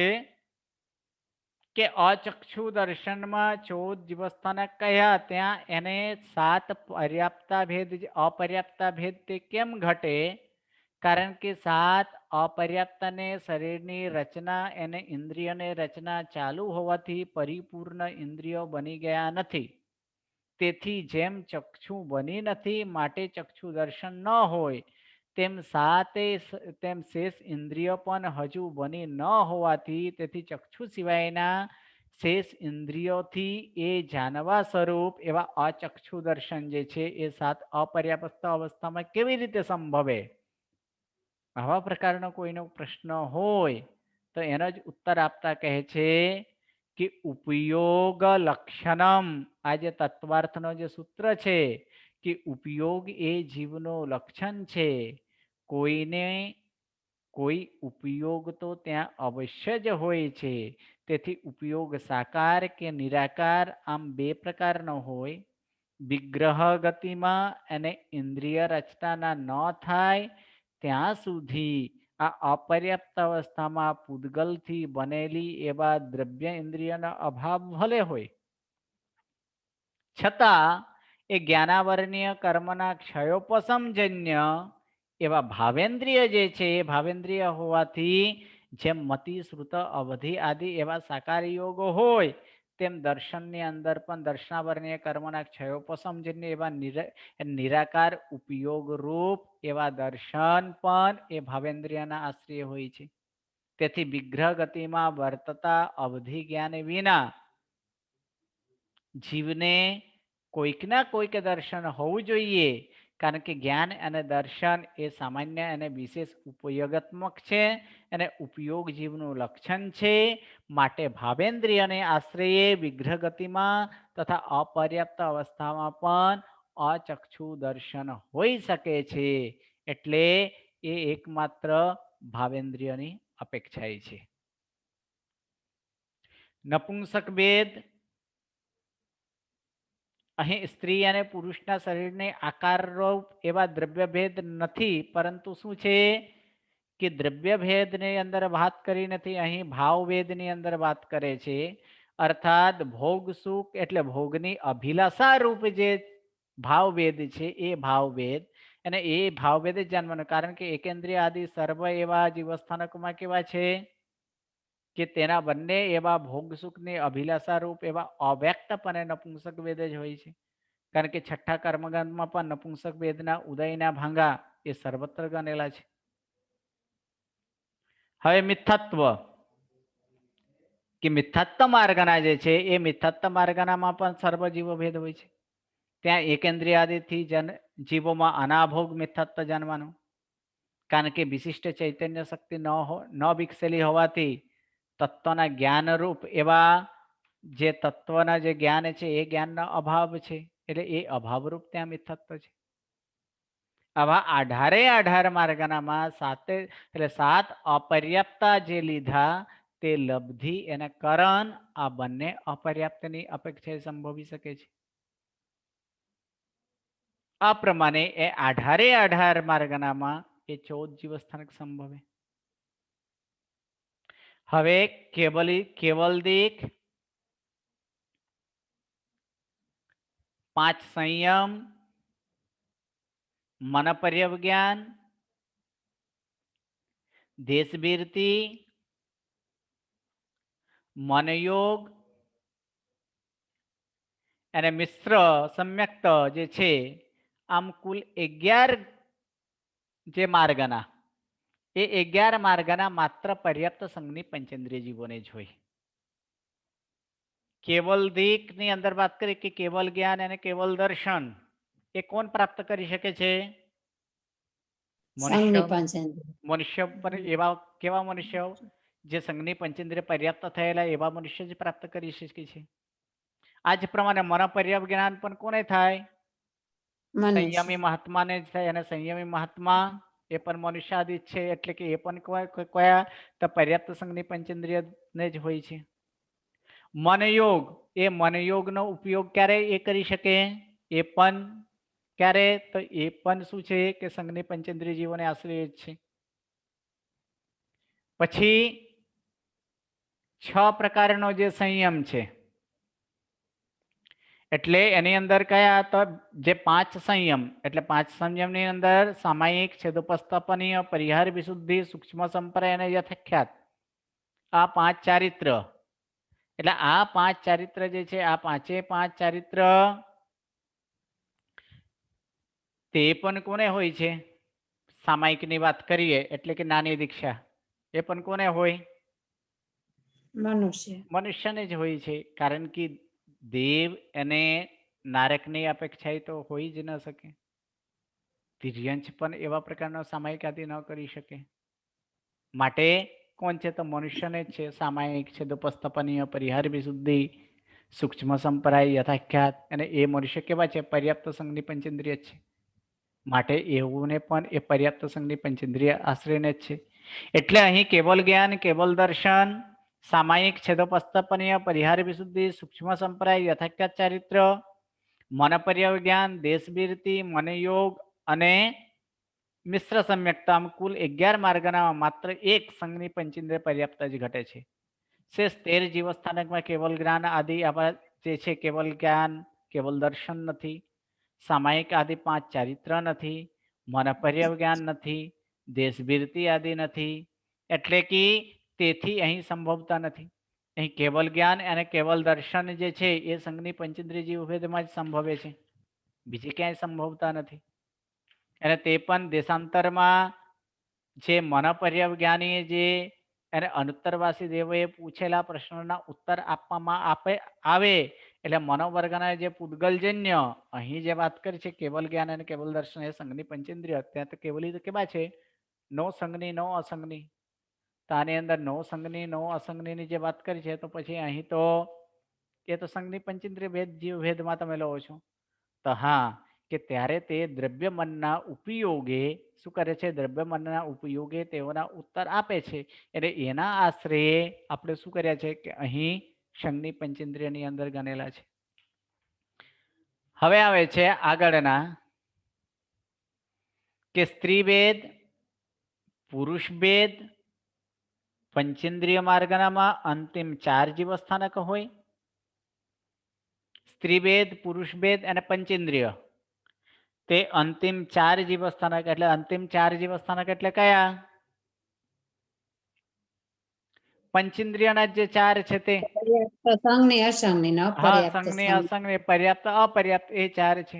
કે અચક્ષુ દર્શનમાં 14 જીવસ્થાનક કયા ત્યાં એને 7 પર્યાપ્તા ભેદ, અપર્યાપ્તા ભેદ તે કેમ ઘટે? કારણ કે 7 અપર્યાપ્તને શરીરની રચના એને ઇન્દ્રિયને રચના ચાલુ હોવાથી પરિપૂર્ણ ઇન્દ્રિયો બની ગયા નથી. તેથી જેમ ચક્ષુ બની નથી માટે ચક્ષુ દર્શન ન હોય તેમ 7 તેમ શેષ ઇન્દ્રિયો પણ હજુ બની ન હોવાથી તેથી ચક્ષુ સિવાયના શેષ ઇન્દ્રિયોથી એ જાણવા સ્વરૂપ એવા અચક્ષુ દર્શન જે છે એ 7 અપર્યાપ્ત અવસ્થામાં કેવી રીતે સંભવે? આવા પ્રકારનો કોઈનો પ્રશ્ન હોય તો એનો જ ઉત્તર આપતા કહે છે કે ઉપયોગ લક્ષણમ. આ જે તત્વાર્થનો જે સૂત્ર છે કે ઉપયોગ એ જીવનો લક્ષણ છે. કોઈને કોઈ ઉપયોગ તો ત્યાં અવશ્ય જ હોય છે. તેથી ઉપયોગ સાકાર કે નિરાકાર આમ 2 પ્રકારનો હોય. વિગ્રહ ગતિમાં અને ઇન્દ્રિય રચનાના ન થાય ત્યાં સુધી આ અપર્યાપ્ત અવસ્થામાં પૂદગલથી બનેલી એવા દ્રવ્ય ઇન્દ્રિયના અભાવ ભલે હોય છતાં એ જ્ઞાનાવરણીય કર્મના ક્ષયોપસમજન્ય એવા ભાવેન્દ્રિય જે છે એ ભાવેન્દ્રિય હોવાથી જેમ મતિ, શ્રુત, અવધિ આદિ એવા સાકાર યોગો હોય તેમ દર્શનની અંદર પણ દર્શનાવરણીય કર્મના ક્ષયોપસમજન્ય એવા નિરાકાર ઉપયોગ રૂપ એવા દર્શન પણ એ ભાવેન્દ્રિયના આશ્રય હોય છે. તેથી વિગ્રહ ગતિમાં વર્તતા અવધિ જ્ઞાન વિના જીવને કોઈકના કોઈક દર્શન હોવું જોઈએ. કારણ કે જ્ઞાન અને દર્શન એ સામાન્ય અને વિશેષ ઉપયોગાત્મક છે અને ઉપયોગ જીવનું લક્ષણ છે. માટે ભાવેન્દ્રિયને આશ્રયે વિગ્રહ ગતિમાં તથા અપર્યાપ્ત અવસ્થામાં પણ અચક્ષુ દર્શન હોઈ શકે છે. એટલે એ એકમાત્ર ભાવેન્દ્રિયની અપેક્ષા છે. નપુંસક ભેદ અહીં સ્ત્રી અને પુરુષના શરીરને આકારરૂપ એવા દ્રવ્ય ભેદ નથી, પરંતુ શું છે કે દ્રવ્ય ભેદની અંદર વાત કરી નથી, અહીં ભાવ ભેદની અંદર વાત કરે છે. અર્થાત ભોગ સુખ એટલે ભોગની અભિલાષા રૂપ જે ભાવ ભેદ છે એ ભાવ ભેદ એને એ ભાવભેદે જ જાણવાનું, કારણ કે એકેન્દ્રિય આદિ સર્વ એવા જીવસ્થાનકોમાં કેવા છે કે તેના બંને એવા ભોગ સુખની અભિલાષા રૂપ એવા અવ્યક્તપણે નપુંસક વેદ જ હોય છે. કારણ કે છઠ્ઠા કર્મગંધમાં પણ નપુંસક વેદના ઉદયના ભાંગા એ સર્વત્ર ગણેલા છે. હવે મિથ્યાત્વ કે મિથ્યાત્વ માર્ગના જે છે એ મિથ્યાત્વ માર્ગનામાં પણ સર્વ જીવો ભેદ હોય છે. ત્યાં એકેન્દ્રિય આદિથી જીવોમાં અનાભોગ મિથ્યાત્વ જાણવાનું, કારણ કે વિશિષ્ટ ચૈતન્ય શક્તિ ન વિકસેલી હોવાથી તત્વના જ્ઞાનરૂપ એવા જે તત્વના જે જ્ઞાન છે એ જ્ઞાનનો અભાવ છે, એટલે એ અભાવરૂપ ત્યાં મિથ્યાત્વ છે. આવા 18 માર્ગનામાં એટલે 7 અપર્યાપ્તા જે લીધા તે લબ્ધિ અને કરણ આ બંને અપર્યાપ્તની અપેક્ષાએ સંભવી શકે છે. આ પ્રમાણે એ 18 માર્ગનામાં એ 14 જીવસ્થાનક સંભવે. હવે કેવલદિક 5 સંયમ, मन पर्यवज्ञान, देशबीरती, मनयोग અને મિશ્ર સમ્યક્ત જે છે, આમ કુલ 11 જે માર્ગના એ 11 માર્ગના માત્ર પર્યાપ્ત સંઘની પંચેન્દ્રિય જીવોને જ હોય. કેવલદિકની અંદર વાત કરીએ કે કેવલ જ્ઞાન અને કેવલ દર્શન એ કોણ પ્રાપ્ત કરી શકે છે? મનુષ્ય પર એવા કેવા મનુષ્ય જે સંઘની પંચેન્દ્રિય પર્યાપ્ત થયેલા એવા મનુષ્ય જ પ્રાપ્ત કરી શકે છે. આ જ પ્રમાણે મન પર્યાપ્ત જ્ઞાન પણ કોને થાય? સંયમી મહાત્માને જ થાય, અને સંયમી મહાત્મા એ પણ મનુષ્યાદિ છે, એટલે કે એ પણ કયા તો પર્યાપ્ત સંઘની પંચેન્દ્રિય ને જ હોય છે. મનયોગ એ મનયોગનો ઉપયોગ ક્યારે એ કરી શકે? એ પણ ક્યારે? તો એ પણ શું છે કે સંઘની પંચેન્દ્રિય જીવોને આશ્રય જ છે. પછી 6 પ્રકારનો જે સંયમ છે, એટલે એની અંદર કયા? તો જે 5 સંયમ, એટલે 5 સંયમની અંદર સામાયિક, છેદોપસ્થાપનીય, પરિહાર, વિશુદ્ધિ, સૂક્ષ્મ સંપ્રદાય અને યથાખ્યાત, આ 5 ચારિત્ર. એટલે આ 5 ચારિત્ર જે છે, આ 5 ચારિત્ર તે પણ કોને હોય છે? સામાયિકની વાત કરીએ એટલે કે નાની દીક્ષા, એ પણ કોને હોય? મનુષ્યને જ હોય છે. કારણ કે દેવ અને નારકની અપેક્ષાએ તો હોઈ જ ન શકે. તિર્યંશ પણ એવા પ્રકારનો સામાયિક આદિ ન કરી શકે. માટે કોણ છે? તો મનુષ્યને જ છે. સામાયિક, છેદોપસ્થાપનીય, પરિહાર, વિશુદ્ધિ, સૂક્ષ્મ સંપ્રાય, યથાખ્યાત, અને એ મનુષ્ય કેવા છે? પર્યાપ્ત સંઘની પંચેન્દ્રિય છે. માટે એવુંને પણ એ પર્યાપ્ત સંઘની પંચેન્દ્રિય આશ્રયને જ છે. એટલે અહીં કેવલ જ્ઞાન, કેવલ દર્શન, સામાયિક, છેદોપસ્થાપનીય, પરિહાર, વિશુદ્ધિ, સૂક્ષ્મ સંપ્રાય, યથાખ્યાત ચારિત્ર, મન પર્યવજ્ઞાન, દેશબીરતી, મનયોગ અને મિશ્ર સમ્યક્તા, આમ કુલ 11 માર્ગના માત્ર 1 સંઘની પંચેન્દ્રિય પર્યાપ્ત જ ઘટે છે. શેષ 13 જીવસ્થાનકમાં કેવલ જ્ઞાન આદિ આવા જે છે, કેવલ જ્ઞાન, કેવલ દર્શન નથી, સામાયિક આદિ 5 ચારિત્ર નથી, મન પર્યવજ્ઞાન નથી, દેશબીરતી આદિ નથી, એટલે કે તેથી અહીં સંભવતા નથી. અહીં કેવલ જ્ઞાન અને કેવલ દર્શન જે છે એ સંઘની પંચેન્દ્રિય જીવભેદમાં જ સંભવે છે, બીજી ક્યાંય સંભવતા નથી. અને તે પણ દેશાંતરમાં જે મન પર્યવજ્ઞાની જે એને અનુત્તરવાસી દેવોએ પૂછેલા પ્રશ્નોના ઉત્તર આપવામાં આવે એટલે મનોવર્ગના જે પૂદગલજન્ય અહીં જે વાત કરી છે કેવલ જ્ઞાન અને કેવલ દર્શન એ સંઘની પંચેન્દ્રિય, ત્યાં તો કેવલી તો કેવા છે? નો સંઘની, નો અસંઘની. તો આની અંદર નો સંઘની, નો અસંઘની જે વાત કરી છે, તો પછી અહીં તો એ તો સંઘની પંચેન્દ્રિય ભેદ જીવ ભેદમાં તમે લો છો. તો હા, કે ત્યારે તે દ્રવ્ય મનના ઉપયોગે શું કરે છે? દ્રવ્ય મનના ઉપયોગે તેઓના ઉત્તર આપે છે. એટલે એના આશ્રયે આપણે શું કર્યા છે કે અહીં સંઘની પંચેન્દ્રિયની અંદર ગણેલા છે. હવે આવે છે આગળના કે સ્ત્રી ભેદ, પુરુષ ભેદ, પંચેન્દ્રિય માર્ગનામાં અંતિમ 4 જીવસ્થાનક હોય. સ્ત્રી ભેદ, પુરુષ ભેદ અને પંચેન્દ્રિય. તે અંતિમ 4 જીવસ્થાનક એટલે અંતિમ 4 જીવસ્થાનક એટલે કયા? પંચેન્દ્રિયના જે 4 છે તે. પર્યાપ્ત સંઘની અસંઘની ને હા, અપર્યાપ્ત સંઘની સંઘ. અસંઘની પર્યાપ્ત અપર્યાપ્ત એ 4 છે.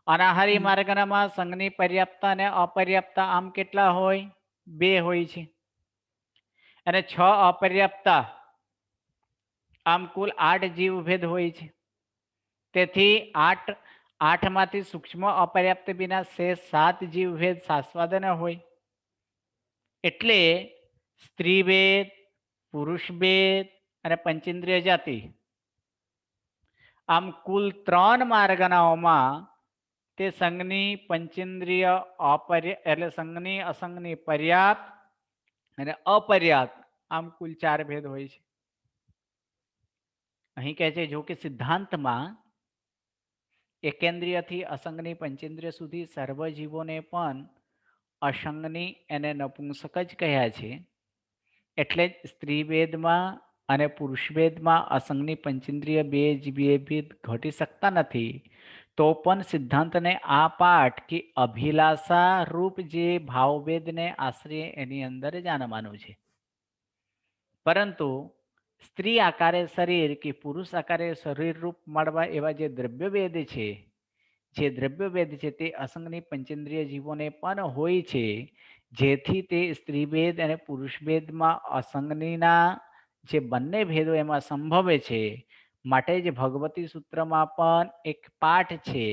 અનાહારી માર્ગનામાં સંઘની પર્યાપ્ત અને અપર્યાપ્ત આમ કેટલા હોય? 2 હોય છે. અને 6 અપર્યાપ્ત આમ કુલ 8 જીવભેદ હોય છે. તેથી 8 માંથી સૂક્ષ્મ અપર્યાપ્ત વિના શેષ 7 જીવભેદ શાસ્વાદન હોય. એટલે સ્ત્રી ભેદ, પુરુષ ભેદ અને પંચેન્દ્રિય જાતિ આમ કુલ 3 માર્ગનાઓમાં તે સંઘની પંચેન્દ્રિય એટલે સંઘની અસંઘની પર્યાપ્ત અને અપર્યાપ્ત આમ કુલ 4 ભેદ હોય છે. અહીં કહે છે જો કે સિદ્ધાંતમાં એકેન્દ્રિયથી અસંગની પંચેન્દ્રિય સુધી સર્વ જીવોને પણ અસંગની અને નપુંસક જ કહ્યા છે. એટલે જ સ્ત્રી ભેદમાં અને પુરુષ ભેદમાં અસંગની પંચેન્દ્રિય બે ભેદ ઘટી શકતા નથી. તો પણ સિદ્ધાંતને આ પાઠ કે અભિલાષા રૂપ જે ભાવભેદને આશ્રય એની અંદર જ આનમાનું છે. પરંતુ સ્ત્રી આકારે શરીર કે પુરુષ આકારે શરીર રૂપ મળવા એવા જે દ્રવ્યભેદ છે, જે દ્રવ્યભેદ છે તે અસંગની પંચેન્દ્રિય જીવોને પણ હોય છે. જેથી તે સ્ત્રી ભેદ અને પુરુષ ભેદમાં અસંગનીના જે બંને ભેદો એમાં સંભવે છે. માટે જ ભગવતી સૂત્રમાં પણ એક પાઠ છે.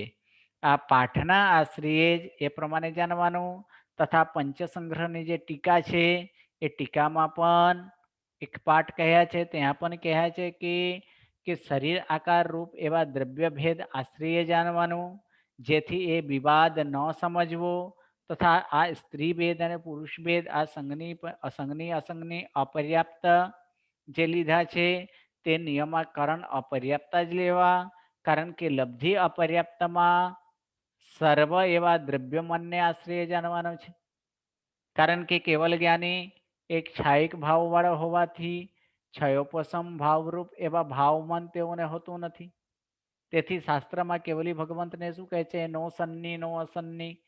આ પાઠના આશ્રયે જ એ પ્રમાણે જાણવાનું. તથા પંચસંગ્રહની જે ટીકા છે એ ટીકામાં પણ એક પાઠ કહ્યા છે. ત્યાં પણ કહ્યા છે કે શરીર આકાર રૂપ એવા દ્રવ્ય ભેદ આશ્રય જાણવાનું, જેથી એ વિવાદ ન સમજવો. તથા આ સ્ત્રી ભેદ અને પુરુષ ભેદ આ સંઘની અસંગની અપર્યાપ્ત જે લીધા છે તે નિયમકરણ અપર્યાપ્ત જ લેવા. કારણ કે લબ્ધિ અપર્યાપ્તમાં સર્વ એવા દ્રવ્ય મનને આશ્રય જાણવાનો છે. કારણ કે કેવલ જ્ઞાની એક છાયિક ભાવ વાળો હોવાથી છયોપસમ ભાવરૂપ એવા ભાવમન તેઓને હોતું નથી. તેથી શાસ્ત્રમાં કેવલી ભગવંતને શું કહે છે? નો સન્ની નો અસન્ની,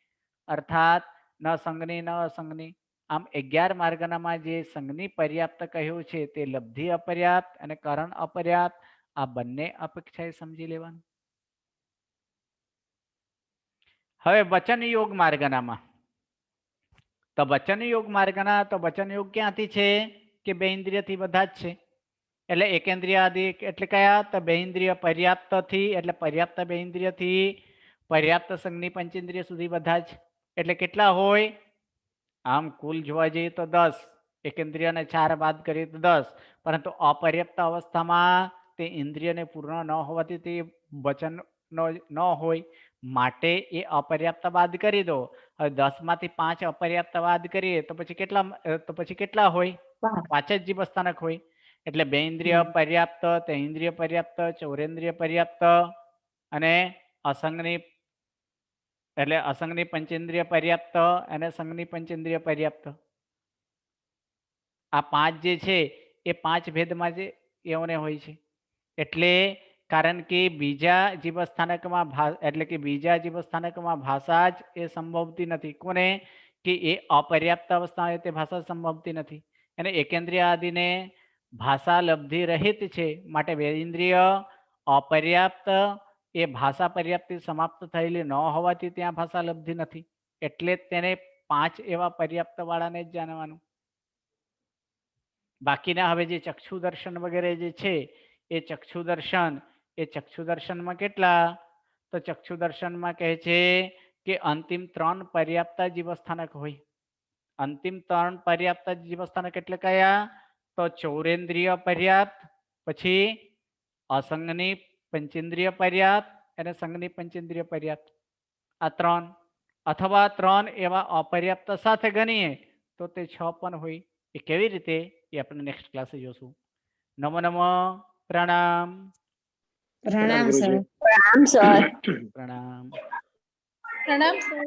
અર્થાત ન સંગની ન અસંગની. આમ 11 માર્ગનામાં જે સંઘની પર્યાપ્ત કહ્યું છે તે લબ્ધિ અપર્યાપ્ત અને કરણ અપર્યાપ્ત આ બંને અપેક્ષાએ સમજી લેવાનું. હવે વચન યોગ માર્ગનામાં તો વચન યોગ માર્ગના તો વચન યોગ ક્યાંથી છે કે બે ઇન્દ્રિયથી બધા જ છે. એટલે એકેન્દ્રિય આદિ એટલે કયા? તો બે ઇન્દ્રિય પર્યાપ્તથી એટલે પર્યાપ્ત બે ઇન્દ્રિયથી પર્યાપ્ત સંઘની પંચેન્દ્રિય સુધી બધા જ. એટલે કેટલા હોય? આમ કુલ જોવા જઈએ તો 10. એકેન્દ્રિયને 4 બાદ કરીએ તો 10. પરંતુ અપર્યાપ્ત અવસ્થામાં તે ઇન્દ્રિયને પૂર્ણ ન હોવાથી તે વચન ન હોય. માટે એ અપર્યાપ્ત બાદ કરી દો. હવે 10 માંથી 5 અપર્યાપ્ત બાદ કરીએ તો પછી કેટલા હોય? 5 જ જીવસ્થાનક હોય. એટલે બે ઇન્દ્રિય પર્યાપ્ત, તે ઇન્દ્રિય પર્યાપ્ત, ચૌરેન્દ્રિય પર્યાપ્ત અને અસંગની એટલે અસંગની પંચેન્દ્રિય પર્યાપ્ત અને સંઘની પંચેન્દ્રિય પર્યાપ્ત. આ 5 જે છે એ 5 ભેદમાં જે એઓને હોય છે. એટલે કારણ કે બીજા જીવસ્થાનકમાં એટલે કે બીજા જીવસ્થાનકમાં ભાષા જ એ સંભવતી નથી. કોને? કે એ અપર્યાપ્ત અવસ્થા હોય તે ભાષા સંભવતી નથી. અને એકેન્દ્રિય આદિને ભાષા લબ્ધિ રહિત છે. માટે બે ઇન્દ્રિય અપર્યાપ્ત એ ભાષા પર્યાપ્તિ સમાપ્ત થયેલી ન હોવાથી ત્યાં ભાષા લબ્ધિ નથી. એટલે તેને 5 એવા પર્યાપ્ત વાળાને જ જાણવાનું. બાકીના હવે જે ચક્ષુ દર્શન વગેરે જે છે એ ચક્ષુ દર્શનમાં કેટલા? તો ચક્ષુ દર્શનમાં કહે છે કે અંતિમ 3 પર્યાપ્ત જીવસ્થાનક હોય. અંતિમ 3 પર્યાપ્ત જીવસ્થાનક એટલે કયા? તો ચૌરેન્દ્રિય પર્યાપ્ત, પછી અસંગની પંચેન્દ્રિય પર્યાપ્ત અને સંઘની પંચેન્દ્રિય પર્યાપ્ત. આ 3 અથવા 3 એવા અપર્યાપ્ત સાથે ગણીએ તો તે 6 પણ હોય. એ કેવી રીતે એ આપણે નેક્સ્ટ ક્લાસે જોશું. નમો નમઃ. પ્રણામ. પ્રણામ સર. ગુરુજી. પ્રણામ સર. પ્રણામ. પ્રણામ સર.